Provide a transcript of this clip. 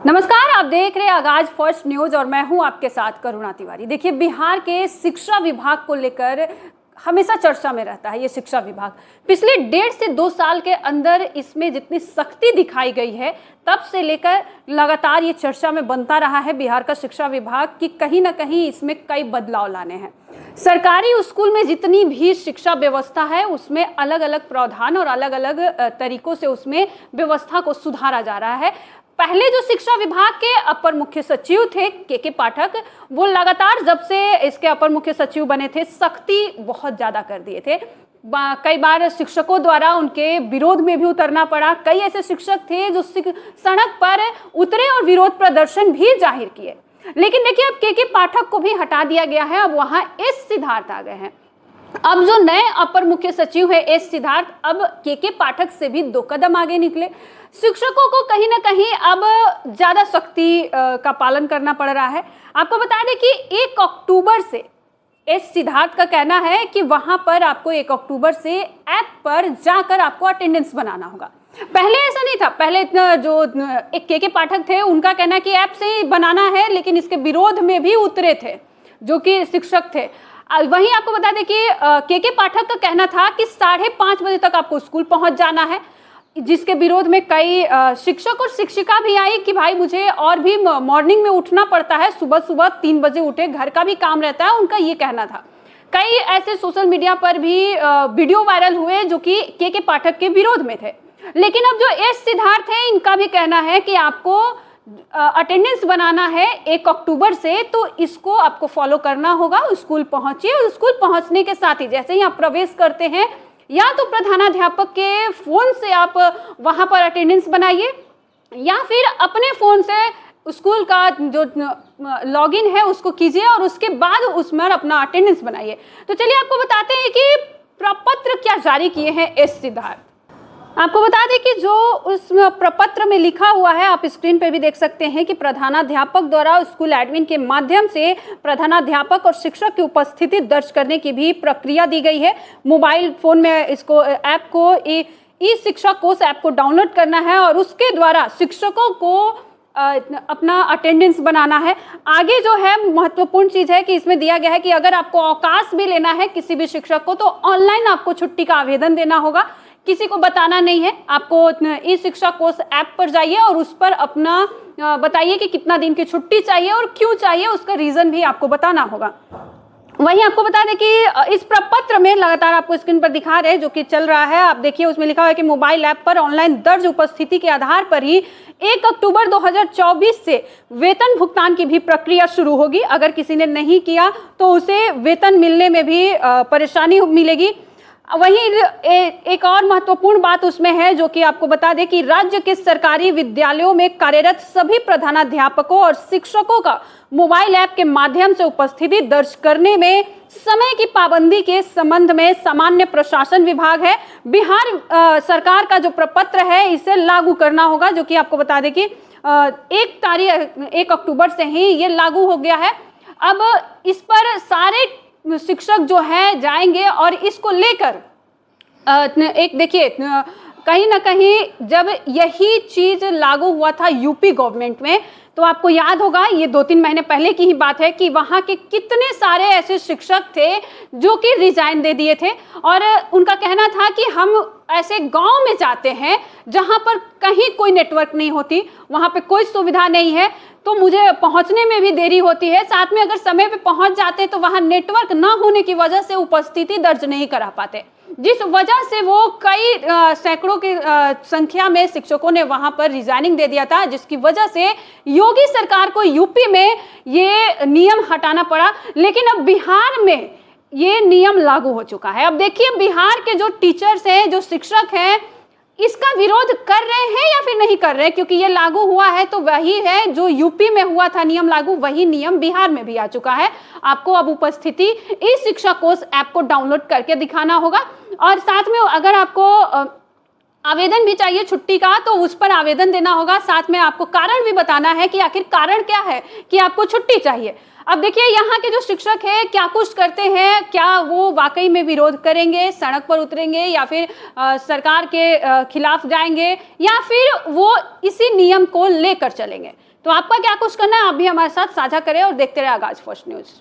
नमस्कार, आप देख रहे हैं आगाज फर्स्ट न्यूज और मैं हूं आपके साथ करुणा तिवारी। देखिए, बिहार के शिक्षा विभाग को लेकर हमेशा चर्चा में रहता है ये शिक्षा विभाग। पिछले 1.5 से 2 साल के अंदर इसमें जितनी सख्ती दिखाई गई है, तब से लेकर लगातार ये चर्चा में बनता रहा है बिहार का शिक्षा विभाग कि कहीं ना कहीं इसमें कई बदलाव लाने हैं। सरकारी स्कूल में जितनी भी शिक्षा व्यवस्था है उसमें अलग अलग प्रावधान और अलग अलग तरीकों से उसमें व्यवस्था को सुधारा जा रहा है। पहले जो शिक्षा विभाग के अपर मुख्य सचिव थे के पाठक, वो लगातार जब से इसके अपर मुख्य सचिव बने थे सख्ती बहुत ज्यादा कर दिए थे। कई बार शिक्षकों द्वारा उनके विरोध में भी उतरना पड़ा। कई ऐसे शिक्षक थे जो सड़क पर उतरे और विरोध प्रदर्शन भी जाहिर किए। लेकिन देखिए, अब के पाठक को भी हटा दिया गया है। अब वहां एस सिद्धार्थ आ गए हैं। अब जो नए अपर मुख्य सचिव है एस सिद्धार्थ, अब के पाठक से भी 2 कदम आगे निकले। शिक्षकों को कहीं ना कहीं अब ज्यादा सख्ती का पालन करना पड़ रहा है। आपको बता दें कि 1 अक्टूबर से एस सिद्धार्थ का कहना है कि वहां पर आपको 1 अक्टूबर से ऐप पर जाकर आपको अटेंडेंस बनाना होगा। पहले ऐसा नहीं था। पहले इतना जो एक के पाठक थे उनका कहना कि ऐप से ही बनाना है, लेकिन इसके विरोध में भी उतरे थे जो कि शिक्षक थे। वहीं आपको बता दें कि के पाठक का कहना था कि 5:30 बजे तक आपको स्कूल पहुंच जाना है, जिसके विरोध में कई शिक्षक और शिक्षिका भी आई कि भाई मुझे और भी मॉर्निंग में उठना पड़ता है, सुबह सुबह 3 बजे उठे, घर का भी काम रहता है, उनका ये कहना था। कई ऐसे सोशल मीडिया पर भी वीडियो वायरल हुए जो कि के पाठक के विरोध में थे। लेकिन अब जो एस सिद्धार्थ है, इनका भी कहना है कि आपको अटेंडेंस बनाना है 1 अक्टूबर से, तो इसको आपको फॉलो करना होगा। स्कूल पहुंचिए और स्कूल पहुंचने के साथ ही जैसे ही आप प्रवेश करते हैं, या तो प्रधानाध्यापक के फोन से आप वहां पर अटेंडेंस बनाइए, या फिर अपने फोन से स्कूल का जो लॉगिन है उसको कीजिए और उसके बाद उसमें अपना अटेंडेंस बनाइए। तो चलिए आपको बताते हैं कि प्रपत्र क्या जारी किए हैं एस सिद्धार्थ। आपको बता दें कि जो उस प्रपत्र में लिखा हुआ है, आप स्क्रीन पे भी देख सकते हैं कि प्रधानाध्यापक द्वारा स्कूल एडमिन के माध्यम से प्रधानाध्यापक और शिक्षक की उपस्थिति दर्ज करने की भी प्रक्रिया दी गई है। मोबाइल फोन में इसको ऐप को ई शिक्षा कोष ऐप को डाउनलोड करना है और उसके द्वारा शिक्षकों को अपना अटेंडेंस बनाना है। आगे जो है महत्वपूर्ण चीज है कि इसमें दिया गया है कि अगर आपको अवकाश भी लेना है किसी भी शिक्षक को, तो ऑनलाइन आपको छुट्टी का आवेदन देना होगा। किसी को बताना नहीं है। आपको ई शिक्षा कोष ऐप पर जाइए और उस पर अपना बताइए कि कितना दिन की छुट्टी चाहिए और क्यों चाहिए, उसका रीजन भी आपको बताना होगा। वहीं आपको बता दें कि इस प्रपत्र में लगातार आपको स्क्रीन पर दिखा रहे हैं जो कि चल रहा है, आप देखिए उसमें लिखा हुआ है कि मोबाइल ऐप पर ऑनलाइन दर्ज उपस्थिति के आधार पर ही 1 अक्टूबर 2024 से वेतन भुगतान की भी प्रक्रिया शुरू होगी। अगर किसी ने नहीं किया तो उसे वेतन मिलने में भी परेशानी मिलेगी। वहीं एक और महत्वपूर्ण बात उसमें है जो कि आपको बता दें कि राज्य के सरकारी विद्यालयों में कार्यरत सभी प्रधानाध्यापकों और शिक्षकों का मोबाइल ऐप के माध्यम से उपस्थिति दर्ज करने में समय की पाबंदी के संबंध में सामान्य प्रशासन विभाग है बिहार सरकार का जो प्रपत्र है इसे लागू करना होगा, जो कि आपको बता दें कि 1 अक्टूबर से ही ये लागू हो गया है। अब इस पर सारे शिक्षक जो है जाएंगे और इसको लेकर एक देखिए कहीं ना कहीं जब यही चीज लागू हुआ था यूपी गवर्नमेंट में, तो आपको याद होगा ये 2-3 महीने पहले की ही बात है कि वहां के कितने सारे ऐसे शिक्षक थे जो कि रिजाइन दे दिए थे और उनका कहना था कि हम ऐसे गांव में जाते हैं जहां पर कहीं कोई नेटवर्क नहीं होती, वहां पे कोई सुविधा नहीं है, तो मुझे पहुंचने में भी देरी होती है। साथ में अगर समय पे पहुंच जाते तो वहां नेटवर्क ना होने की वजह से उपस्थिति दर्ज नहीं करा पाते, जिस वजह से वो कई सैकड़ों की संख्या में शिक्षकों ने वहां पर रिजाइनिंग दे दिया था, जिसकी वजह से योगी सरकार को यूपी में ये नियम हटाना पड़ा। लेकिन अब बिहार में ये नियम लागू हो चुका है। अब देखिए बिहार के जो टीचर्स हैं, जो शिक्षक हैं, इसका विरोध कर रहे हैं या फिर नहीं कर रहे हैं, क्योंकि ये लागू हुआ है तो वही है जो यूपी में हुआ था नियम लागू, वही नियम बिहार में भी आ चुका है। आपको अब उपस्थिति ई शिक्षा कोष ऐप को डाउनलोड करके दिखाना होगा और साथ में अगर आपको आवेदन भी चाहिए छुट्टी का, तो उस पर आवेदन देना होगा। साथ में आपको कारण भी बताना है कि आखिर कारण क्या है कि आपको छुट्टी चाहिए। अब देखिए यहाँ के जो शिक्षक है क्या कुछ करते हैं, क्या वो वाकई में विरोध करेंगे, सड़क पर उतरेंगे, या फिर सरकार के खिलाफ जाएंगे, या फिर वो इसी नियम को लेकर चलेंगे। तो आपका क्या कुछ करना है, आप भी हमारे साथ साझा करें और देखते रहे आगाज फर्स्ट न्यूज।